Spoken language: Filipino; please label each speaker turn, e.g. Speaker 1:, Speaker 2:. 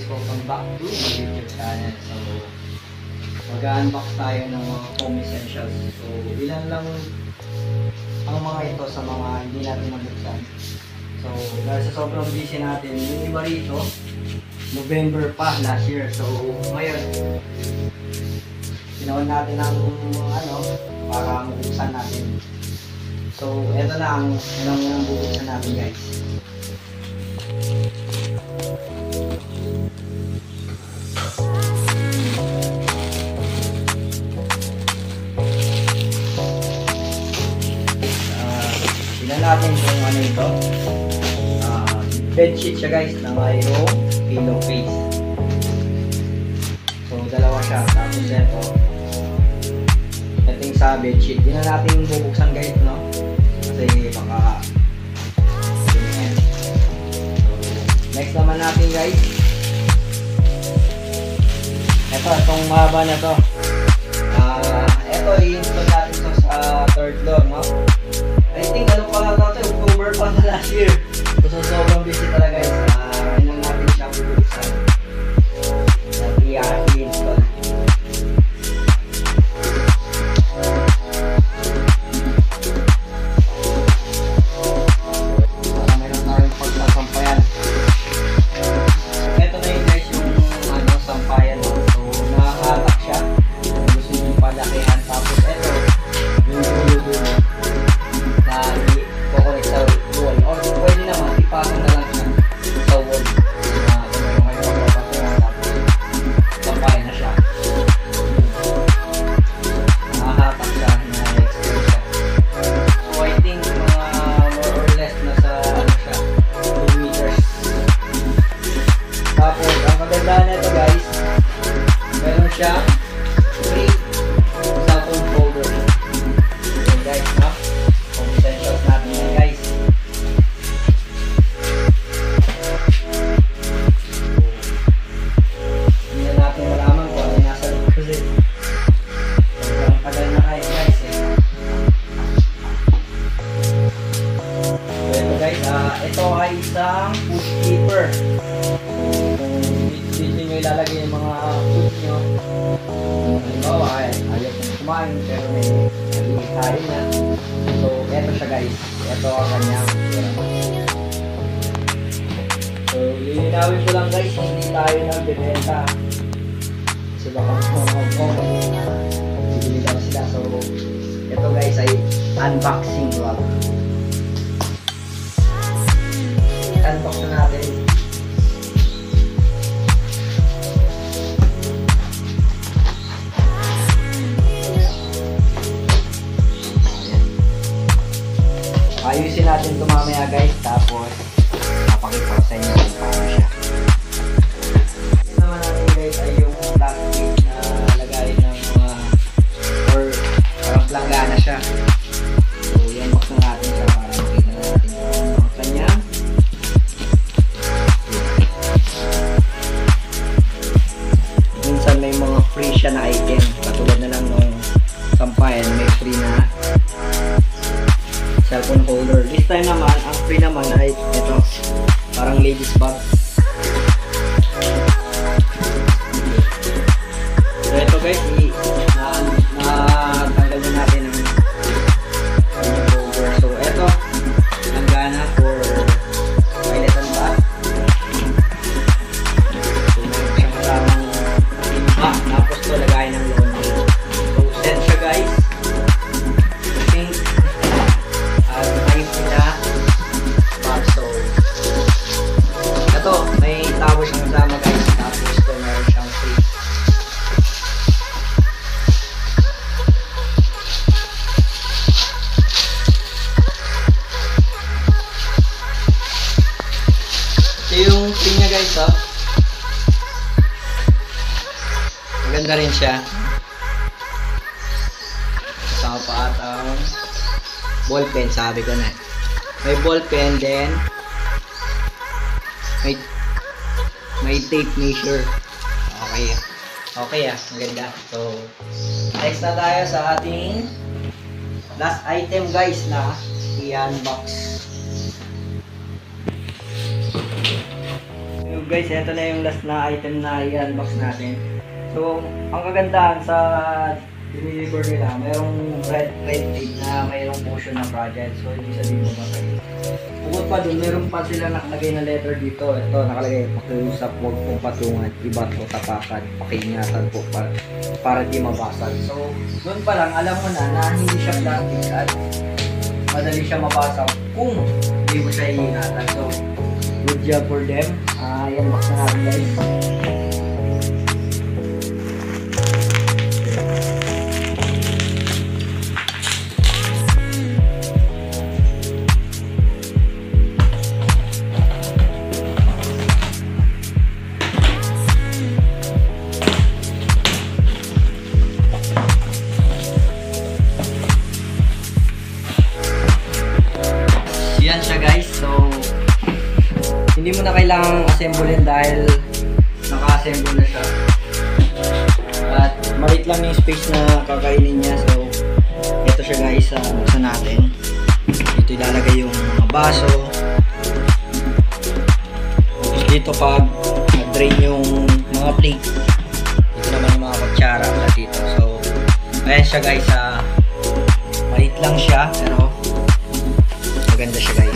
Speaker 1: welcome back to my YouTube channel. So, mag-unbox tayo ng mga home essentials. So, ilan lang ang mga ito sa mga hindi natin nabuksan. So, dahil sa sobrang busy natin, yung iba rito, November pa last year. So, ngayon, ginawan natin ng para mabuksan natin. So, ito na ang bubuksan natin, guys. Tingnan natin kung ano ito. Bedsheet siya, guys, na mayroong pillowcase. So, dalawa siya. Tapos ito yung sa bedsheet. Hindi na natin bubuksan, guys, no? Kasi baka ganyan. So, next naman natin, guys. Itong mahaba na to. Ito, i-install natin to sa third floor, no? I think ano pa lang natin, October pa na last year. So, sobrang busy talaga, guys. Kailangan natin siya bubuksan. I-install. Siya free cellphone folder. So guys, no? Kung essentials natin yan, guys. Hindi na natin malaman kung ano nasa loob kasi sobrang tagal na kayo, guys, eh. So ito, guys, ito ay isang food keeper. Dito nyo ilalagay yung mga food nyo. Halimbawa, ayaw kong kumain pero may nagigitahin na. So, eto siya, guys. Eto ang kanyang pira. So, lilinawin ko lang, guys, hindi tayo nagbibenta. Kasi baka bibili lang sila. So, eto, guys, ay unboxing vlog. Unbox na natin. Ayusin natin ito mamaya, guys, tapos napakita ko sa inyo kung paano siya. Ito naman natin, guys, ay yung plastic na lagay ng mga or parang planggana siya. So yan, box na natin siya para makita natin yung kanya. Minsan may mga free siya na item, katulad na lang nung sampayan, may free na cellphone holder. This time naman, ang free naman ay ito, parang ladies bag. So ito, guys, natanggal na natin ang holder. So ito, ang gana for toilet and bath. So meron siyang kasamang timba, tapos ito lagay ng laundry. So set siya, guys. May towel siyang kasama, guys. Tapos ito meron siyang free. Ito yung free niya, guys, oh. Maganda rin siya. Kasama pa at ball pen, sabi ko na. May ball pen din. May tape measure. Okay, maganda. So, next na tayo sa ating last item, guys, na i-unbox. guys, ito na yung last na item na i-unbox natin. So, ang kagandahan sa deliver nila, mayroong red tape na mayroong potion na fragile. So, hindi sabihin mo ba kayo. Bukod pa dun, meron pa sila nakalagay na letter dito. Ito, nakalagay, pakiusap, huwag pong patungan, iba't o tapakan, pakiingatan po para di mabasag. So, doon pa lang, alam mo na hindi siya plastic at madali siya mabasag kung hindi mo siya iingatan. So, good job for them. Yan, box na natin guys. Yan siya guys. So, hindi mo na kailangang assemblein dahil naka-assemble na siya. At maliit lang yung space na kakainin niya. So, ito siya guys. Buksan natin. Dito ilalagay yung mga baso. Tapos dito pag nag-drain yung mga plate, dito naman yung mga kutsara wala dito. So, ayan siya guys. Maliit lang siya pero maganda siya guys.